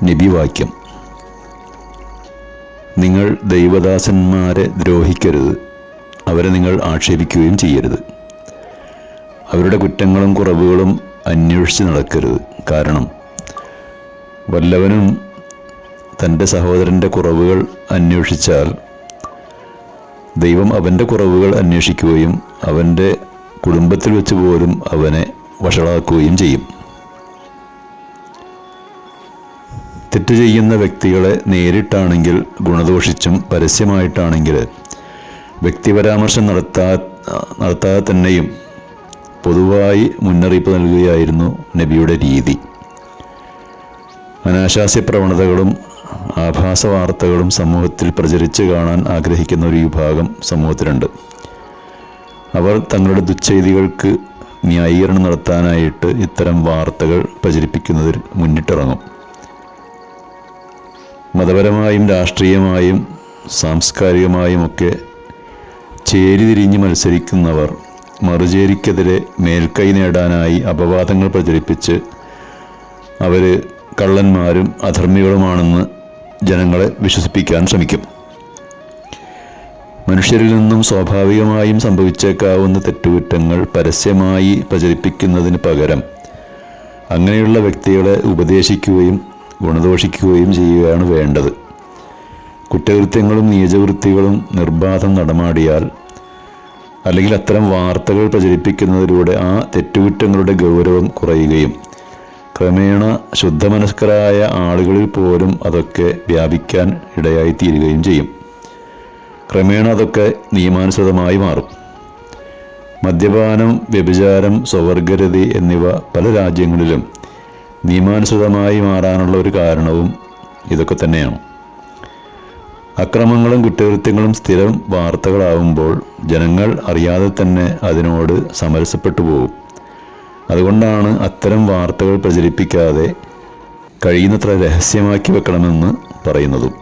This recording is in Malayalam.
നബിവാക്യം: നിങ്ങൾ ദൈവദാസന്മാരെ ദ്രോഹിക്കരുത്, അവരെ നിങ്ങൾ ആക്ഷേപിക്കുകയും ചെയ്യരുത്. അവരുടെ കുറ്റങ്ങളും കുറവുകളും അന്വേഷിച്ച് നടക്കരുത്. കാരണം വല്ലവനും തൻ്റെ സഹോദരൻ്റെ കുറവുകൾ അന്വേഷിച്ചാൽ ദൈവം അവൻ്റെ കുറവുകൾ അന്വേഷിക്കുകയും അവൻ്റെ കുടുംബത്തിൽ വെച്ച് പോലും അവനെ വഷളാക്കുകയും ചെയ്യും. തെറ്റ് ചെയ്യുന്ന വ്യക്തികളെ നേരിട്ടാണെങ്കിൽ ഗുണദോഷിച്ചും പരസ്യമായിട്ടാണെങ്കിൽ വ്യക്തിപരാമർശം നടത്താതെ തന്നെയും പൊതുവായി മുന്നറിയിപ്പ് നൽകുകയായിരുന്നു നബിയുടെ രീതി. അനാശാസ്യ പ്രവണതകളും ആഭാസ വാർത്തകളും സമൂഹത്തിൽ പ്രചരിച്ച് കാണാൻ ആഗ്രഹിക്കുന്ന ഒരു വിഭാഗം സമൂഹത്തിലുണ്ട്. അവർ തങ്ങളുടെ ദുശ്ചെയ്തികൾക്ക് ന്യായീകരണം നടത്താനായിട്ട് ഇത്തരം വാർത്തകൾ പ്രചരിപ്പിക്കുന്നതിൽ മുന്നിട്ടിറങ്ങും. മതപരമായും രാഷ്ട്രീയമായും സാംസ്കാരികമായുമൊക്കെ ചേരിതിരിഞ്ഞ് മത്സരിക്കുന്നവർ മറുചേരിക്കെതിരെ മേൽക്കൈ നേടാനായി അപവാദങ്ങൾ പ്രചരിപ്പിച്ച് അവർ കള്ളന്മാരും അധർമ്മികളുമാണെന്ന് ജനങ്ങളെ വിശ്വസിപ്പിക്കാൻ ശ്രമിക്കും. മനുഷ്യരിൽ നിന്നും സ്വാഭാവികമായും സംഭവിച്ചേക്കാവുന്ന തെറ്റുകുറ്റങ്ങൾ പരസ്യമായി പ്രചരിപ്പിക്കുന്നതിന് പകരം അങ്ങനെയുള്ള വ്യക്തികളെ ഉപദേശിക്കുകയും ഗുണദോഷിക്കുകയും ചെയ്യുകയാണ് വേണ്ടത്. കുറ്റകൃത്യങ്ങളും നീചവൃത്തികളും നിർബാധം നടമാടിയാൽ, അല്ലെങ്കിൽ അത്തരം വാർത്തകൾ പ്രചരിപ്പിക്കുന്നതിലൂടെ ആ തെറ്റുകുറ്റങ്ങളുടെ ഗൗരവം കുറയുകയും ക്രമേണ ശുദ്ധമനസ്കരായ ആളുകളിൽ പോലും അതൊക്കെ വ്യാപിക്കാൻ ഇടയായിത്തീരുകയും ചെയ്യും. ക്രമേണ അതൊക്കെ നിയമാനുസൃതമായി മാറും. മദ്യപാനം, വ്യഭിചാരം, സ്വവർഗരതി എന്നിവ പല രാജ്യങ്ങളിലും നിയമാനുസൃതമായി മാറാനുള്ള ഒരു കാരണവും ഇതൊക്കെ തന്നെയാണ്. അക്രമങ്ങളും കുറ്റകൃത്യങ്ങളും സ്ഥിരം വാർത്തകളാവുമ്പോൾ ജനങ്ങൾ അറിയാതെ തന്നെ അതിനോട് സമരസപ്പെട്ടു പോകും. അതുകൊണ്ടാണ് അത്തരം വാർത്തകൾ പ്രചരിപ്പിക്കാതെ കഴിയുന്നത്ര രഹസ്യമാക്കി വെക്കണമെന്ന് പറയുന്നതും.